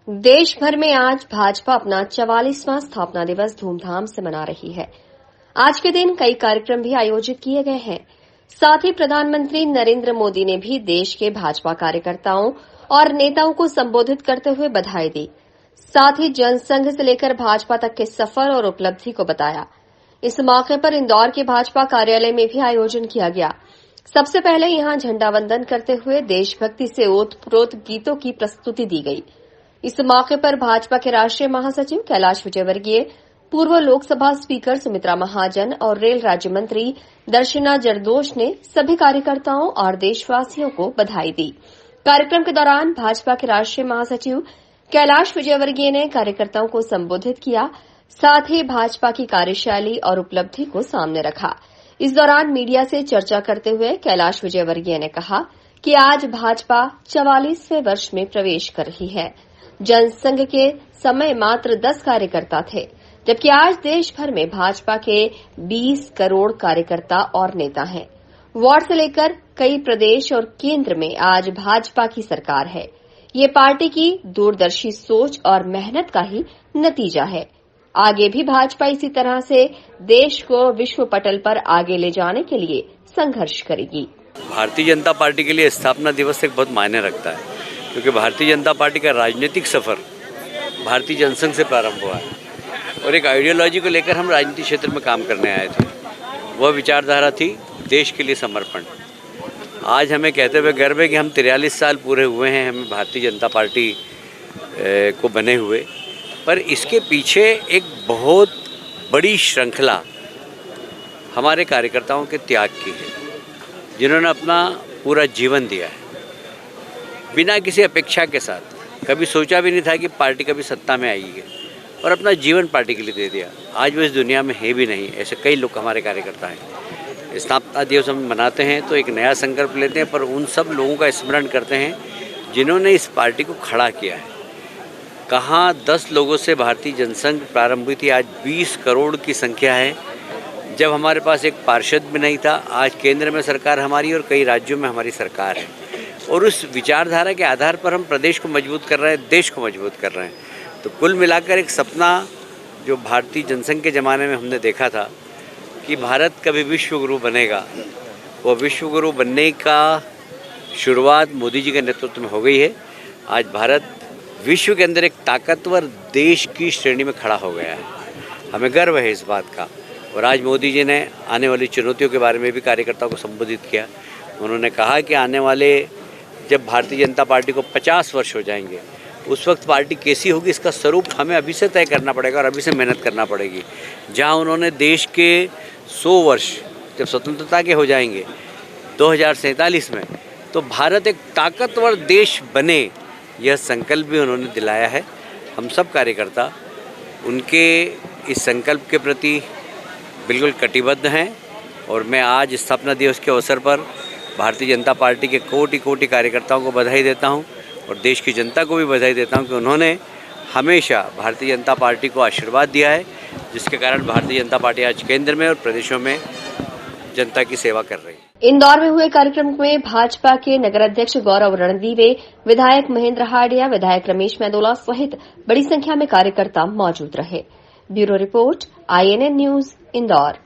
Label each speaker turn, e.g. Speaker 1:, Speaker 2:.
Speaker 1: देश भर में आज भाजपा अपना 44वां स्थापना दिवस धूमधाम से मना रही है। आज के दिन कई कार्यक्रम भी आयोजित किए गए हैं। साथ ही प्रधानमंत्री नरेंद्र मोदी ने भी देश के भाजपा कार्यकर्ताओं और नेताओं को संबोधित करते हुए बधाई दी। साथ ही जनसंघ से लेकर भाजपा तक के सफर और उपलब्धि को बताया। इस मौके पर इंदौर के भाजपा कार्यालय में भी आयोजन किया गया। सबसे पहले यहां झंडा वंदन करते हुए देशभक्ति से ओतप्रोत गीतों की प्रस्तुति दी गई। इस मौके पर भाजपा के राष्ट्रीय महासचिव कैलाश विजयवर्गीय, पूर्व लोकसभा स्पीकर सुमित्रा महाजन और रेल राज्य मंत्री दर्शना जरदोश ने सभी कार्यकर्ताओं और देशवासियों को बधाई दी। कार्यक्रम के दौरान भाजपा के राष्ट्रीय महासचिव कैलाश विजयवर्गीय ने कार्यकर्ताओं को संबोधित किया। साथ ही भाजपा की कार्यशैली और उपलब्धि को सामने रखा। इस दौरान मीडिया से चर्चा करते हुए कैलाश विजयवर्गीय ने कहा कि आज भाजपा 44वें वर्ष में प्रवेश कर रही है। जनसंघ के समय मात्र 10 कार्यकर्ता थे, जबकि आज देश भर में भाजपा के 20 करोड़ कार्यकर्ता और नेता हैं। वार्ड से लेकर कई प्रदेश और केंद्र में आज भाजपा की सरकार है। ये पार्टी की दूरदर्शी सोच और मेहनत का ही नतीजा है। आगे भी भाजपा इसी तरह से देश को विश्व पटल पर आगे ले जाने के लिए संघर्ष करेगी।
Speaker 2: भारतीय जनता पार्टी के लिए स्थापना दिवस एक बहुत मायने रखता है, क्योंकि भारतीय जनता पार्टी का राजनीतिक सफर भारतीय जनसंघ से प्रारंभ हुआ है और एक आइडियोलॉजी को लेकर हम राजनीतिक क्षेत्र में काम करने आए थे। वह विचारधारा थी देश के लिए समर्पण। आज हमें कहते हुए गर्व है कि हम 43 साल पूरे हुए हैं हमें भारतीय जनता पार्टी को बने हुए, पर इसके पीछे एक बहुत बड़ी श्रृंखला हमारे कार्यकर्ताओं के त्याग की है, जिन्होंने अपना पूरा जीवन दिया है बिना किसी अपेक्षा के साथ। कभी सोचा भी नहीं था कि पार्टी कभी सत्ता में आएगी और अपना जीवन पार्टी के लिए दे दिया। आज वो इस दुनिया में है भी नहीं, ऐसे कई लोग हमारे कार्यकर्ता हैं। स्थापना दिवस हम मनाते हैं तो एक नया संकल्प लेते हैं, पर उन सब लोगों का स्मरण करते हैं जिन्होंने इस पार्टी को खड़ा किया है। कहाँ 10 लोगों से भारतीय जनसंघ प्रारंभ हुई थी, आज 20 करोड़ की संख्या है। जब हमारे पास एक पार्षद भी नहीं था, आज केंद्र में सरकार हमारी और कई राज्यों में हमारी सरकार है, और उस विचारधारा के आधार पर हम प्रदेश को मजबूत कर रहे हैं, देश को मजबूत कर रहे हैं। तो कुल मिलाकर एक सपना जो भारतीय जनसंघ के ज़माने में हमने देखा था कि भारत कभी विश्व गुरु बनेगा, वो विश्व गुरु बनने का शुरुआत मोदी जी के नेतृत्व में हो गई है। आज भारत विश्व के अंदर एक ताकतवर देश की श्रेणी में खड़ा हो गया है। हमें गर्व है इस बात का। और आज मोदी जी ने आने वाली चुनौतियों के बारे में भी कार्यकर्ताओं को संबोधित किया। उन्होंने कहा कि आने वाले जब भारतीय जनता पार्टी को 50 वर्ष हो जाएंगे, उस वक्त पार्टी कैसी होगी इसका स्वरूप हमें अभी से तय करना पड़ेगा और अभी से मेहनत करना पड़ेगी। जहां उन्होंने देश के 100 वर्ष जब स्वतंत्रता के हो जाएंगे 2047 में, तो भारत एक ताकतवर देश बने, यह संकल्प भी उन्होंने दिलाया है। हम सब कार्यकर्ता उनके इस संकल्प के प्रति बिल्कुल कटिबद्ध हैं और मैं आज स्थापना दिवस के अवसर पर भारतीय जनता पार्टी के कोटि कोटि कार्यकर्ताओं को बधाई देता हूं और देश की जनता को भी बधाई देता हूं कि उन्होंने हमेशा भारतीय जनता पार्टी को आशीर्वाद दिया है, जिसके कारण भारतीय जनता पार्टी आज केंद्र में और प्रदेशों में जनता की सेवा कर रही है।
Speaker 1: इंदौर में हुए कार्यक्रम में भाजपा के नगर अध्यक्ष गौरव रणदीवे, विधायक महेंद्र हाडिया, विधायक रमेश मेंदोला सहित बड़ी संख्या में कार्यकर्ता मौजूद रहे। Bureau report, INN news, Indore.